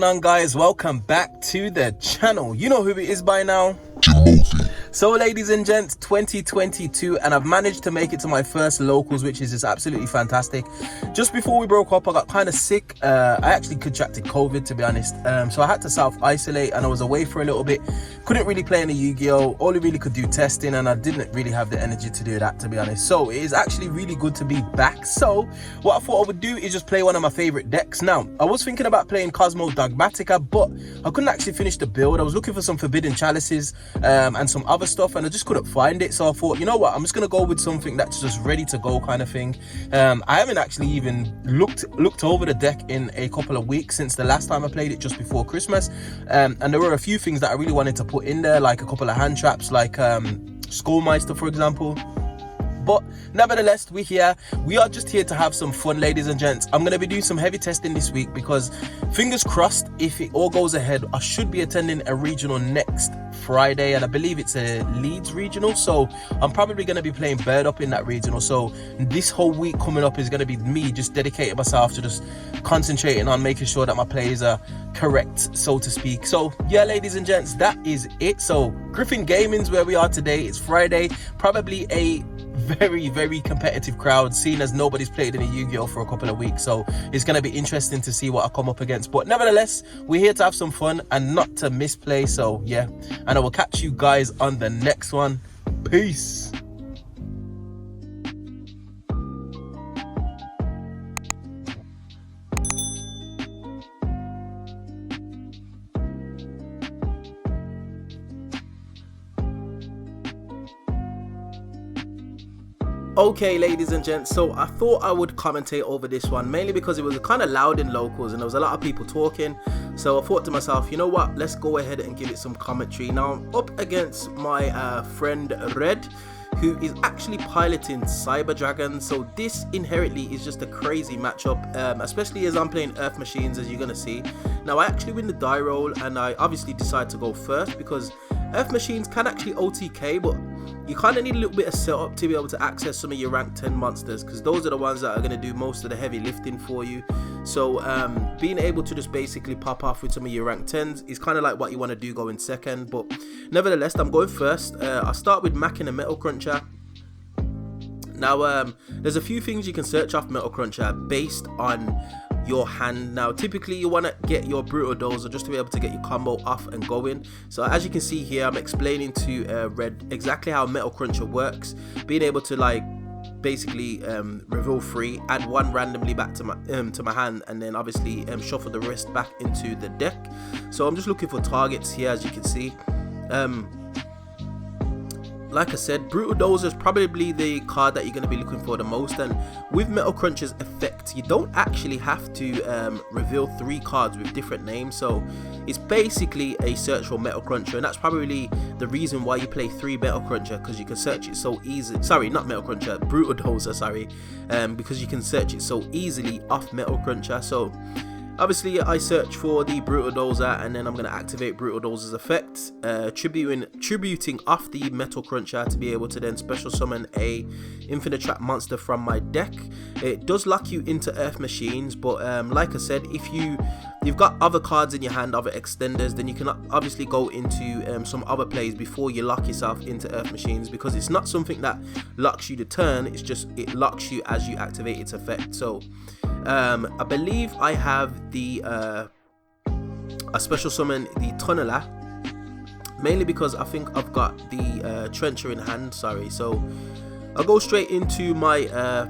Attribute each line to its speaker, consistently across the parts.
Speaker 1: going on, guys? Welcome back to the channel. You know who it is by now.
Speaker 2: Jimothy.
Speaker 1: So ladies and gents, 2022, and I've managed to make it to my first locals, which is just absolutely fantastic. Just before we broke up, I got kind of sick. I actually contracted COVID, to be honest, so I had to self-isolate and I was away for a little bit. Couldn't really play any Yu-Gi-Oh! Only really could do testing, and I didn't really have the energy to do that, to be honest. So it is actually really good to be back. So what I thought I would do is just play one of my favorite decks. Now, I was thinking about playing Cosmo Dogmatica, but I couldn't actually finish the build. I was looking for some Forbidden Chalices and some other stuff, and I just couldn't find it. So I thought, you know what, I'm just gonna go with something that's just ready to go kind of thing. I haven't actually even looked over the deck in a couple of weeks since the last time I played it, just before Christmas, and there were a few things that I really wanted to put in there, like a couple of hand traps, like Skullmeister, for example. But nevertheless, we're here. We are just here to have some fun, ladies and gents. I'm going to be doing some heavy testing this week because, fingers crossed, if it all goes ahead, I should be attending a regional next Friday, and I believe it's a Leeds regional, so I'm probably going to be playing Bird Up in that regional. So this whole week coming up is going to be me just dedicating myself to just concentrating on making sure that my plays are correct, so to speak. So yeah, ladies and gents, that is it. So Griffin Gaming's where we are today. It's Friday, probably a very competitive crowd, seeing as nobody's played in a Yu-Gi-Oh for a couple of weeks, so it's going to be interesting to see what I come up against. But nevertheless, we're here to have some fun and not to misplay. So yeah, and I will catch you guys on the next one. Peace. Okay, ladies and gents, so I thought I would commentate over this one, mainly because it was kind of loud in locals and there was a lot of people talking. So I thought to myself, you know what, let's go ahead and give it some commentary. Now I'm up against my friend Red, who is actually piloting Cyber Dragon. So this inherently is just a crazy matchup, especially as I'm playing Earth Machines, as you're gonna see. Now I actually win the die roll, and I obviously decide to go first because Earth Machines can actually OTK, but you kind of need a little bit of setup to be able to access some of your rank 10 monsters, because those are the ones that are going to do most of the heavy lifting for you. So being able to just basically pop off with some of your rank 10s is kind of like what you want to do going second. But nevertheless, I'm going first. I'll start with Mac and a Metal Cruncher. Now there's a few things you can search off Metal Cruncher based on your hand. Now typically you want to get your Brutal Dozer just to be able to get your combo off and going. So as you can see here, I'm explaining to Red exactly how Metal Cruncher works, being able to like basically reveal 3, add 1 randomly back to my hand, and then obviously shuffle the rest back into the deck. So I'm just looking for targets here, as you can see. Like I said, Brutal Dozer is probably the card that you're going to be looking for the most, and with Metal Cruncher's effect, you don't actually have to reveal 3 cards with different names. So it's basically a search for Metal Cruncher, and that's probably the reason why you play 3 Metal Cruncher, because you can search it so easily. Sorry, not Metal Cruncher, Brutal Dozer, sorry, because you can search it so easily off Metal Cruncher. So obviously I search for the Brutal Dozer, and then I'm going to activate Brutal Dozer's effect, tributing off the Metal Cruncher to be able to then special summon a Infinite Trap monster from my deck. It does lock you into Earth Machines, but like I said, if you've got other cards in your hand, other extenders, then you can obviously go into some other plays before you lock yourself into Earth Machines, because it's not something that locks you to turn, it's just it locks you as you activate its effect. So I believe I have the a special summon the Tunneler, mainly because I think I've got the Trencher in hand, sorry. So I'll go straight into my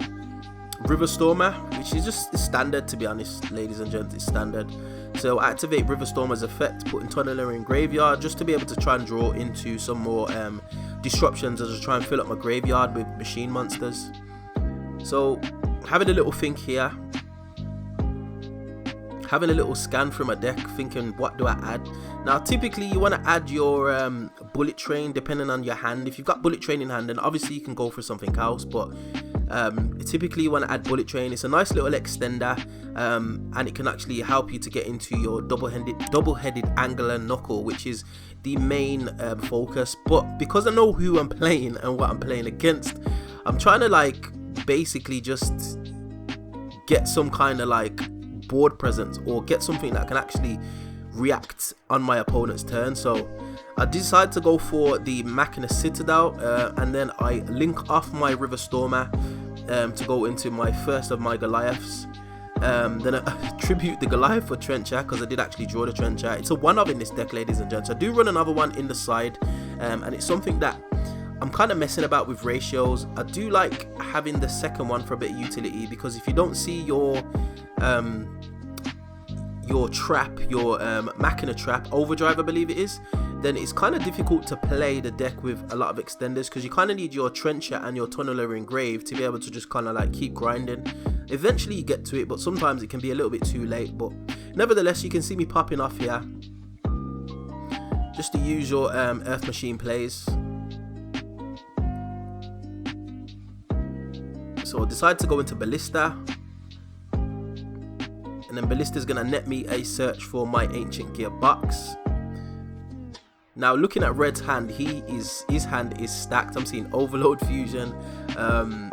Speaker 1: River Stormer, which is just standard, to be honest, ladies and gents, it's standard. So activate River Stormer's effect, putting Tunneler in graveyard just to be able to try and draw into some more disruptions, as I try and fill up my graveyard with machine monsters. So having a little think here, having a little scan through my deck, thinking what do I add. Now typically you want to add your Bullet Train depending on your hand. If you've got Bullet Train in hand, then obviously you can go for something else, but typically you want to add Bullet Train. It's a nice little extender, and it can actually help you to get into your double-headed Angular Knuckle, which is the main focus. But because I know who I'm playing and what I'm playing against, I'm trying to like basically just get some kind of like board presence or get something that can actually react on my opponent's turn. So I decided to go for the Machina Citadel, and then I link off my River Stormer to go into my first of my Goliaths. Then I tribute the Goliath for Trencher, because I did actually draw the Trencher. It's a one-of in this deck, ladies and gents. I do run another one in the side, and it's something that I'm kind of messing about with ratios. I do like having the second one for a bit of utility, because if you don't see your trap, your Machina trap, Overdrive I believe it is, then it's kind of difficult to play the deck with a lot of extenders, because you kind of need your Trencher and your Tunneler Engrave to be able to just kind of like keep grinding. Eventually you get to it, but sometimes it can be a little bit too late. But nevertheless, you can see me popping off here just to use your Earth Machine plays. So I decided to go into Ballista, and then Ballista is going to net me a search for my Ancient Gearbox. Now looking at Red's hand, his hand is stacked. I'm seeing Overload Fusion.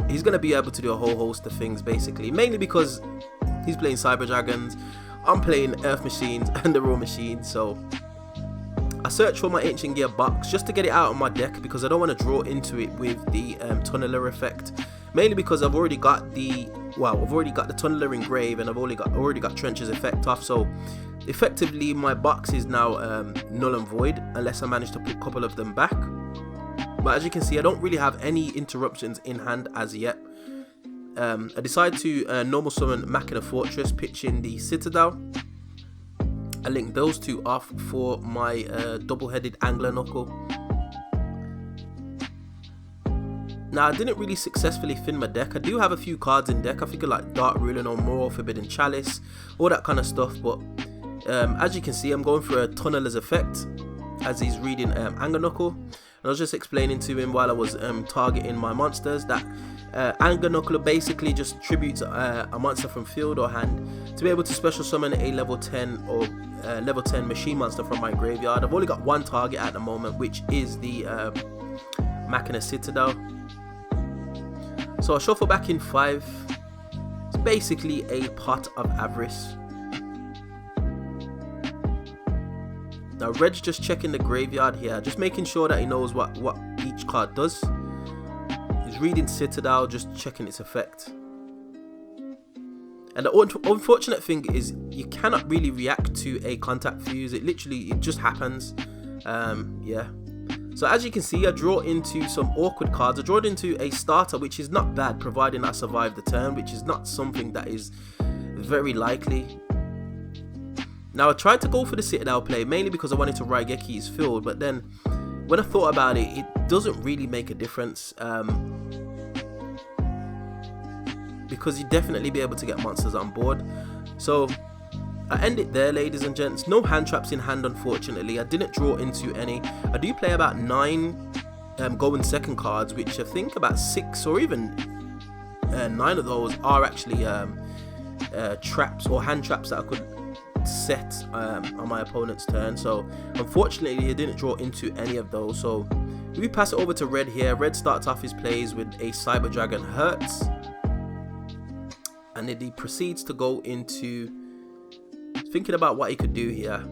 Speaker 1: He's going to be able to do a whole host of things basically, mainly because he's playing Cyber Dragons, I'm playing Earth Machines and the Raw Machine. So I search for my Ancient Gearbox just to get it out of my deck, because I don't want to draw into it with the Tunneler effect. Mainly because I've already got the Tunneler Engrave, and I've already got Trencher's effect off. So effectively my box is now null and void unless I manage to put a couple of them back. But as you can see, I don't really have any interruptions in hand as yet. I decided to normal summon Machina Fortress, pitch in the Citadel. I link those two off for my double-headed Angler Knuckle. Now I didn't really successfully thin my deck. I do have a few cards in deck. I think like Dark Ruler no more, Forbidden Chalice, all that kind of stuff. But as you can see, I'm going for a Tunneler's effect as he's reading Anger Knuckle. And I was just explaining to him while I was targeting my monsters that Anger Knuckle basically just tributes a monster from field or hand to be able to special summon a level 10 or level 10 machine monster from my graveyard. I've only got one target at the moment, which is the Machina Citadel. So I shuffle back in 5. It's basically a pot of Avarice. Now Red's just checking the graveyard here, just making sure that he knows what each card does. He's reading Citadel, just checking its effect. And the unfortunate thing is you cannot really react to a contact fuse. It just happens. Yeah. So as you can see, I draw into some awkward cards. I draw into a starter, which is not bad, providing I survive the turn, which is not something that is very likely. Now I tried to go for the Citadel play, mainly because I wanted to Raigeki his field, but then when I thought about it, it doesn't really make a difference. Because you'd definitely be able to get monsters on board. So I end it there, ladies and gents. No hand traps in hand, unfortunately. I didn't draw into any. I do play about 9 going second cards, which I think about 6 or even 9 of those are actually traps or hand traps that I could set on my opponent's turn. So unfortunately I didn't draw into any of those. So we pass it over to Red here. Red starts off his plays with a Cyber Dragon Hertz, and then he proceeds to go into thinking about what he could do here.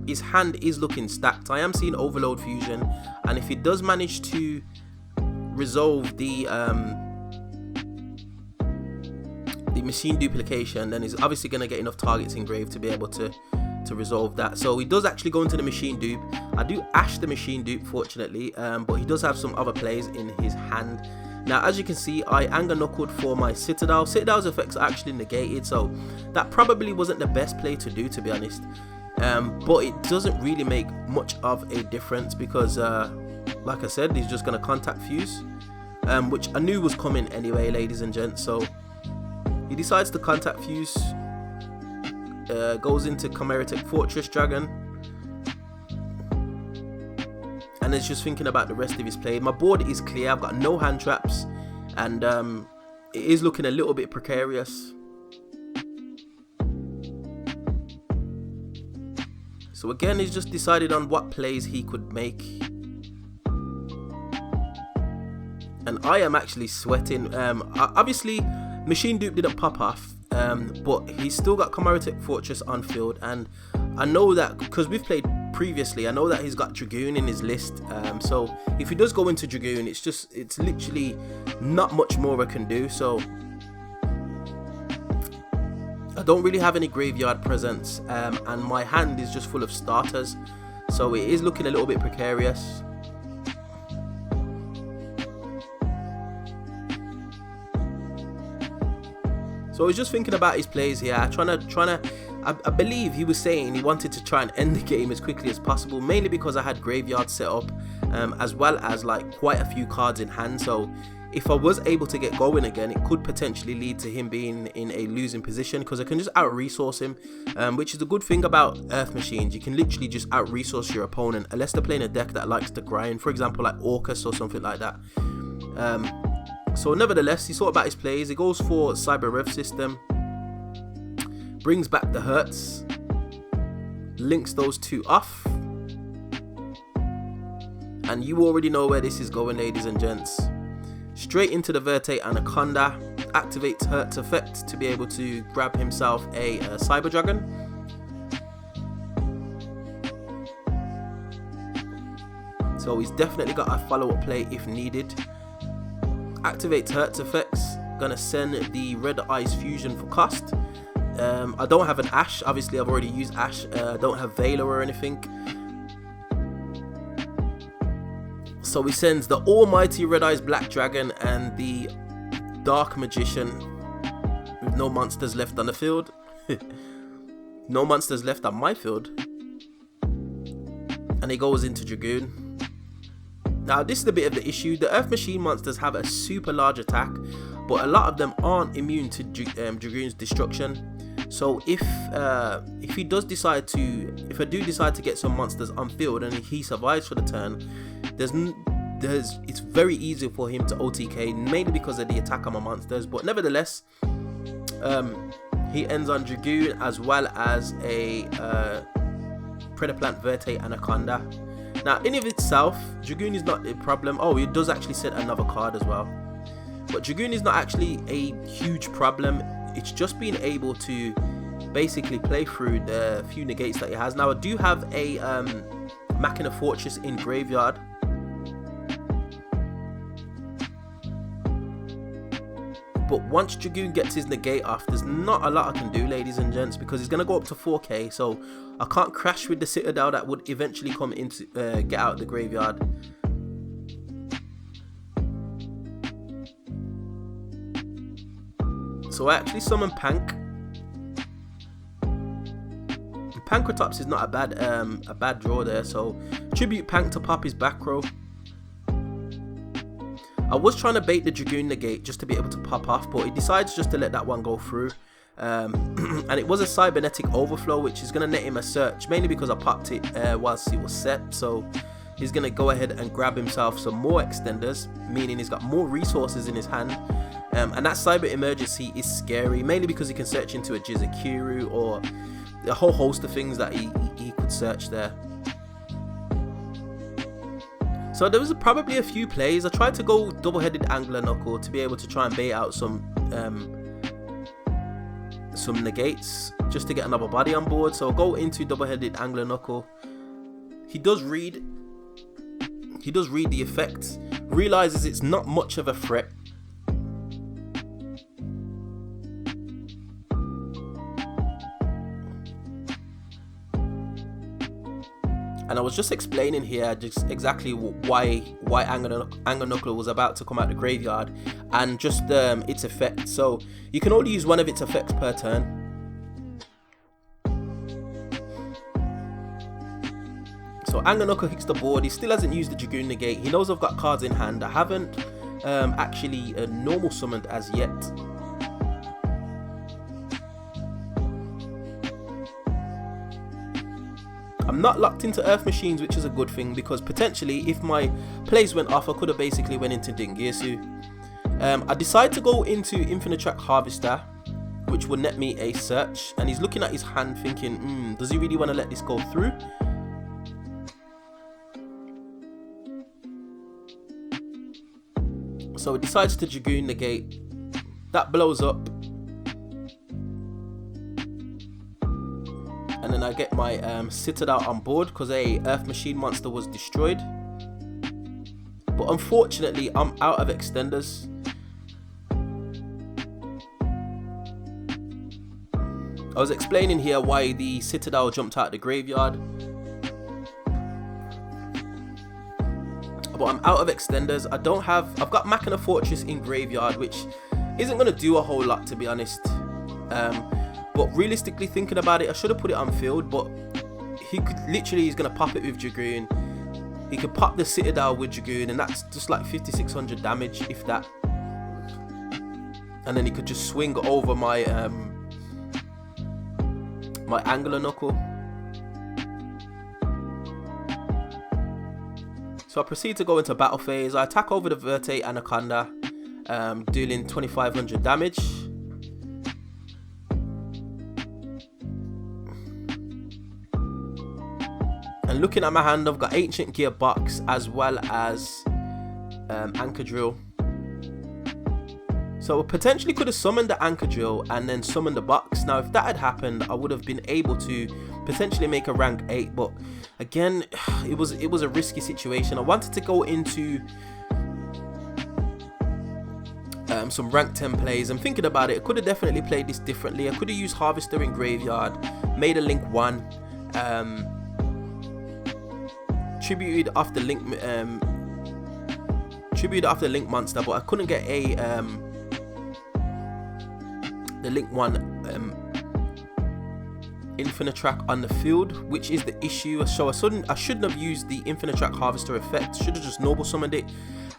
Speaker 1: His hand is looking stacked. I am seeing Overload Fusion, and if he does manage to resolve the machine duplication, then he's obviously going to get enough targets engraved to be able to resolve that. So he does actually go into the machine dupe. I do ash the machine dupe, fortunately, but he does have some other plays in his hand. Now as you can see, I Anger Knuckled for my Citadel. Citadel's effects are actually negated, so that probably wasn't the best play to do, to be honest. But it doesn't really make much of a difference because like I said, he's just going to contact fuse, which I knew was coming anyway, ladies and gents. So he decides to contact fuse, goes into Chimeritic Fortress Dragon, and is just thinking about the rest of his play. My board is clear, I've got no hand traps, and it is looking a little bit precarious. So again, he's just decided on what plays he could make. and I am actually sweating. Obviously, Machine Dupe didn't pop off, but he's still got Commemorative Fortress on field, and I know that because we've played previously, I know that he's got Dragoon in his list. So if he does go into Dragoon, it's literally not much more I can do. So I don't really have any graveyard presence, and my hand is just full of starters, so it is looking a little bit precarious. So I was just thinking about his plays here, I believe he was saying he wanted to try and end the game as quickly as possible, mainly because I had graveyard set up, as well as like quite a few cards in hand. So if I was able to get going again, it could potentially lead to him being in a losing position, because I can just out-resource him, which is a good thing about Earth Machines. You can literally just out-resource your opponent, unless they're playing a deck that likes to grind, for example like Orcus or something like that. So nevertheless, he thought about his plays. He goes for Cyber Rev System, brings back the Hertz, links those two off, and you already know where this is going, ladies and gents. Straight into the Verte Anaconda, activates Hertz effect to be able to grab himself a Cyber Dragon. So he's definitely got a follow-up play if needed. Activates Hertz effects, gonna send the Red Eyes Fusion for cost. I don't have an Ash, obviously I've already used Ash. I don't have Veiler or anything. So he sends the almighty Red Eyes Black Dragon and the Dark Magician with no monsters left on the field. No monsters left on my field. And he goes into Dragoon. Now this is a bit of the issue. The Earth Machine monsters have a super large attack, but a lot of them aren't immune to Dragoon's destruction. So if I do decide to get some monsters on field and he survives for the turn, it's very easy for him to OTK, mainly because of the attack on my monsters. But nevertheless, he ends on Dragoon as well as a Predaplant Verte Anaconda. Now in of itself, Dragoon is not a problem. Oh, it does actually set another card as well. But Dragoon is not actually a huge problem. It's just being able to basically play through the few negates that he has. Now I do have a Machina Fortress in graveyard. But once Dragoon gets his negate off, there's not a lot I can do, ladies and gents, because he's going to go up to 4k, so I can't crash with the Citadel that would eventually come into get out of the graveyard. So I actually summon Pank. Pankratops is not a bad draw there, so tribute Pank to pop his back row. I was trying to bait the Dragoon negate just to be able to pop off, but he decides just to let that one go through. And it was a Cybernetic Overflow, which is going to net him a search, mainly because I popped it whilst he was set. So he's going to go ahead and grab himself some more extenders, meaning he's got more resources in his hand. And that Cyber Emergency is scary, mainly because he can search into a Jizukiru or a whole host of things that he could search there. So there was probably a few plays. I tried to go double-headed Angler Knuckle to be able to try and bait out some negates just to get another body on board. So I'll go into double-headed Angler Knuckle. He does read the effect, realizes it's not much of a threat. And I was just explaining here just exactly why Angler Knuckle was about to come out the graveyard, and just its effect. So you can only use one of its effects per turn. So Angler Knuckle hits the board. He still hasn't used the Dragoon negate. He knows I've got cards in hand. I haven't actually normal summoned as yet. I'm not locked into Earth Machines, which is a good thing, because potentially if my plays went off, I could have basically went into Dingirsu. I decided to go into Infinite Track Harvester, which will net me a search, and he's looking at his hand thinking, does he really want to let this go through? So So it decides to Dragoon the gate. That blows up. And then I get my Citadel on board because a Earth Machine monster was destroyed. But unfortunately, I'm out of extenders. I was explaining here why the Citadel jumped out the graveyard. But I'm out of extenders. I've got Machina Fortress in graveyard, which isn't going to do a whole lot, to be honest. But realistically thinking about it, I should have put it on field, but he's going to pop it with Dragoon. He could pop the Citadel with Dragoon, and that's just like 5600 damage, if that. And then he could just swing over my my Angular Knuckle. So I proceed to go into battle phase. I attack over the Verte Anaconda, dealing 2500 damage. And looking at my hand, I've got Ancient Gearbox as well as Anchor Drill. So I potentially could have summoned the Anchor Drill and then summoned the box. Now if that had happened, I would have been able to potentially make a rank 8, but again, it was a risky situation. I wanted to go into some rank 10 plays. I'm thinking about it, I could have definitely played this differently. I could have used Harvester in graveyard, made a Link 1, tributed off the Link monster, but I couldn't get the Link 1 Infinite Track on the field, which is the issue. So I shouldn't have used the Infinite Track Harvester effect. Should have just Noble Summoned it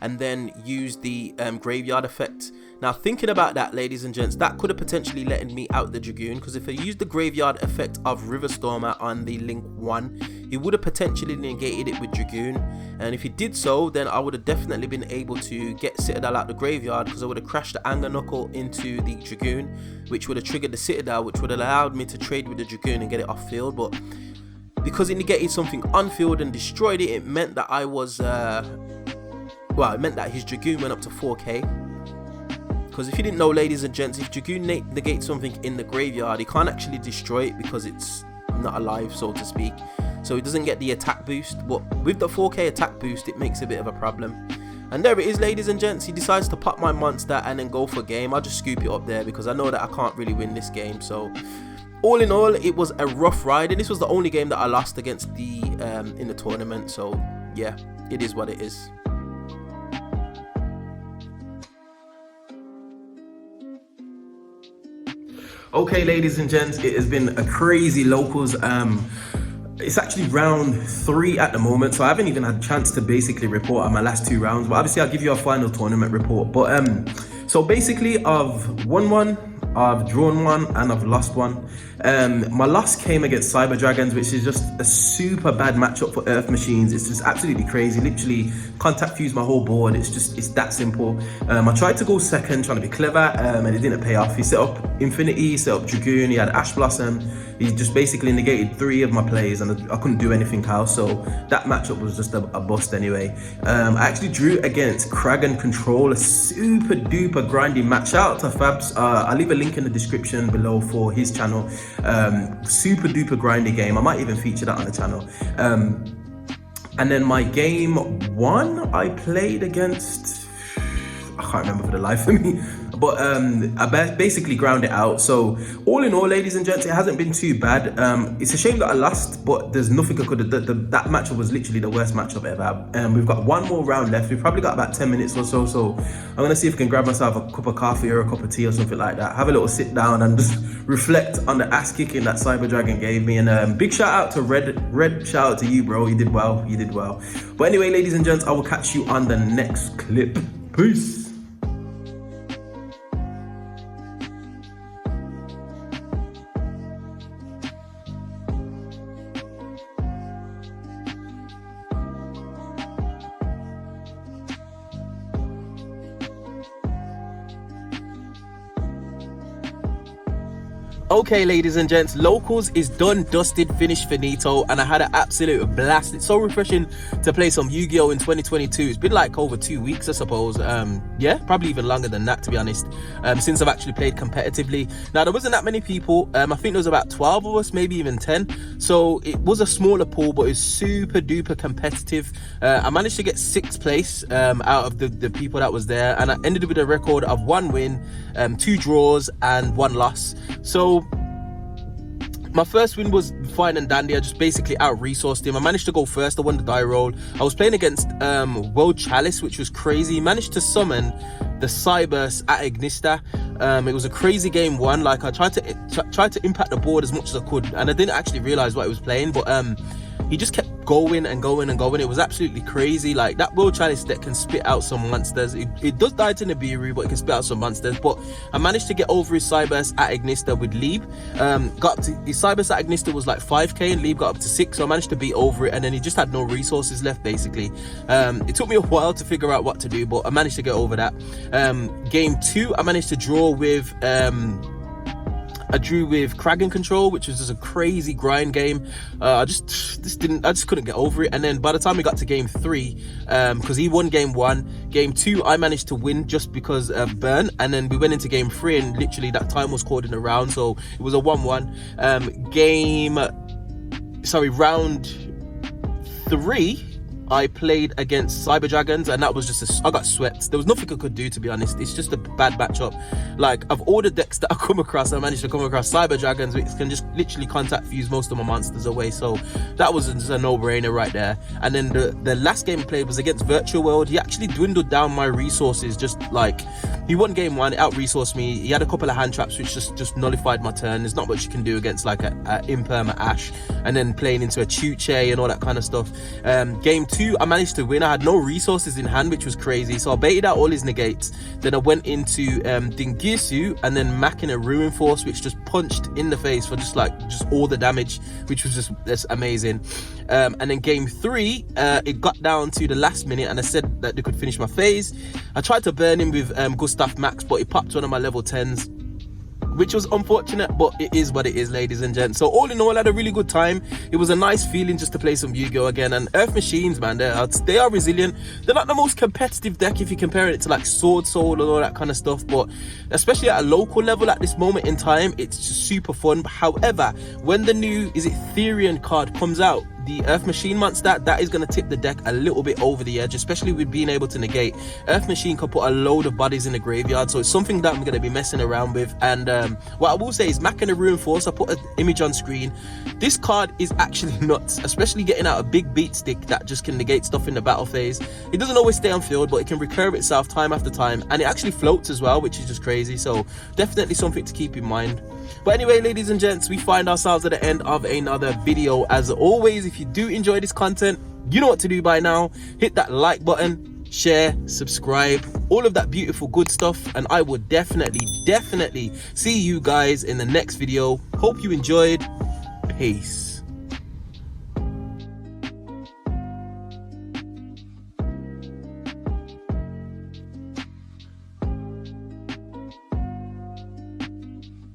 Speaker 1: and then used the Graveyard effect. Now thinking about that, ladies and gents, that could have potentially let me out the Dragoon, because if I used the Graveyard effect of River Stormer on the Link 1, he would have potentially negated it with Dragoon, and if he did so, then I would have definitely been able to get Citadel out the graveyard, because I would have crashed the Anger Knuckle into the Dragoon, which would have triggered the Citadel, which would have allowed me to trade with the Dragoon and get it off field. But because it negated something on field and destroyed it, it meant that I was it meant that his Dragoon went up to 4k. Because if you didn't know, ladies and gents, if Dragoon negates something in the graveyard, he can't actually destroy it because it's not alive, so to speak. So he doesn't get the attack boost. But with the 4k attack boost, it makes a bit of a problem. And there it is, ladies and gents. He decides to pop my monster and then go for game. I'll just scoop it up there because I know that I can't really win this game. So all in all, it was a rough ride, and this was the only game that I lost against the in the tournament. So yeah, it is what it is. Okay, ladies and gents, it has been a crazy locals. It's actually round 3 at the moment, so I haven't even had a chance to basically report on my last 2 rounds, but obviously I'll give you a final tournament report. But so basically I've won 1, I've drawn 1, and I've lost 1. My loss came against Cyber Dragons, which is just a super bad matchup for Earth Machines. It's just absolutely crazy. Literally contact fused my whole board. It's that simple. I tried to go second, trying to be clever, and it didn't pay off. He set up Infinity, set up Dragoon, he had Ash Blossom. He just basically negated 3 of my plays, and I couldn't do anything else. So that matchup was just a bust anyway. I actually drew against Kragan Control, a super duper grindy match. Shout out to Fabs. I'll leave a link in the description below for his channel. Super duper grindy game. I might even feature that on the channel. And then my game 1, I played against, I can't remember for the life of me, but I basically ground it out. So all in all, ladies and gents, it hasn't been too bad. It's a shame that I lost, but there's nothing I could have done. That matchup was literally the worst matchup I've ever had. We've got 1 more round left. We've probably got about 10 minutes or so. So I'm gonna see if I can grab myself a cup of coffee or a cup of tea or something like that. Have a little sit down and just reflect on the ass kicking that Cyber Dragon gave me. And big shout out to Red. Shout out to you, bro. You did well. You did well. But anyway, ladies and gents, I will catch you on the next clip. Peace. Okay, ladies and gents, locals is done, dusted, finished, finito, and I had an absolute blast. It's so refreshing to play some Yu-Gi-Oh in 2022. It's been like over 2 weeks, I suppose. Yeah, probably even longer than that, to be honest, since I've actually played competitively. Now, there wasn't that many people. I think there was about 12 of us, maybe even 10. So it was a smaller pool, but it was super duper competitive. I managed to get 6th place out of the people that was there, and I ended with a record of 1 win, 2 draws, and 1 loss. So my first win was fine and dandy. I just basically out-resourced him. I managed to go first. I won the die roll. I was playing against World Chalice, which was crazy. He managed to summon the Cyberse at Ignista. It was a crazy game 1. Like, I tried to impact the board as much as I could, and I didn't actually realize what he was playing, but he just kept going and going and going. It was absolutely crazy. Like, that World Chalice deck can spit out some monsters. It does die to Nibiru, but it can spit out some monsters. But I managed to get over his Cyberse at Ignista with Lieb. Got up to his Cyberse at Ignista was like 5k, and Lieb got up to 6, so I managed to beat over it, and then he just had no resources left, basically. It took me a while to figure out what to do, but I managed to get over that. Game 2, I managed to draw with I drew with Kraken Control, which was just a crazy grind game. I just couldn't get over it. And then by the time we got to game 3, because he won game 1, game 2 I managed to win just because of burn, and then we went into game 3, and literally that time was called in a round, so it was a 1-1. Round 3 I played against Cyber Dragons, and that was just I got swept. There was nothing I could do, to be honest. It's just a bad matchup. Like, of all the decks that I come across, I managed to come across Cyber Dragons, which can just literally contact fuse most of my monsters away. So that was just a no-brainer right there. And then the last game I played was against Virtual World. He actually dwindled down my resources. Just like, he won game 1, out-resourced me. He had a couple of hand traps which just nullified my turn. There's not much you can do against like a Imperma Ash, and then playing into a Chuche and all that kind of stuff. Game 2 I managed to win. I had no resources in hand, which was crazy, so I baited out all his negates. Then I went into Dingirsu, and then macking a Ruin Force, which just punched in the face for just all the damage, which was just amazing. And then game 3, it got down to the last minute, and I said that they could finish my phase. I tried to burn him with Gustav Max, but he popped one of my level 10s, which was unfortunate, but it is what it is, ladies and gents. So all in all, I had a really good time. It was a nice feeling just to play some Yu-Gi-Oh again. And Earth Machines, man, they are resilient. They're not the most competitive deck if you compare it to like Sword Soul and all that kind of stuff, but especially at a local level at this moment in time, it's just super fun. However, when the new Therian card comes out, the Earth Machine monster, that is going to tip the deck a little bit over the edge, especially with being able to negate. Earth Machine can put a load of bodies in the graveyard, so it's something that I'm going to be messing around with. And what I will say is, Mac and a Ruin Force, I put an image on screen. This card is actually nuts, especially getting out a big beat stick that just can negate stuff in the battle phase. It doesn't always stay on field, but it can recur itself time after time, and it actually floats as well, which is just crazy. So definitely something to keep in mind. But anyway, ladies and gents, we find ourselves at the end of another video. As always, if you do enjoy this content, you know what to do by now. Hit that like button, share, subscribe, all of that beautiful good stuff, and I will definitely see you guys in the next video. Hope you enjoyed. Peace.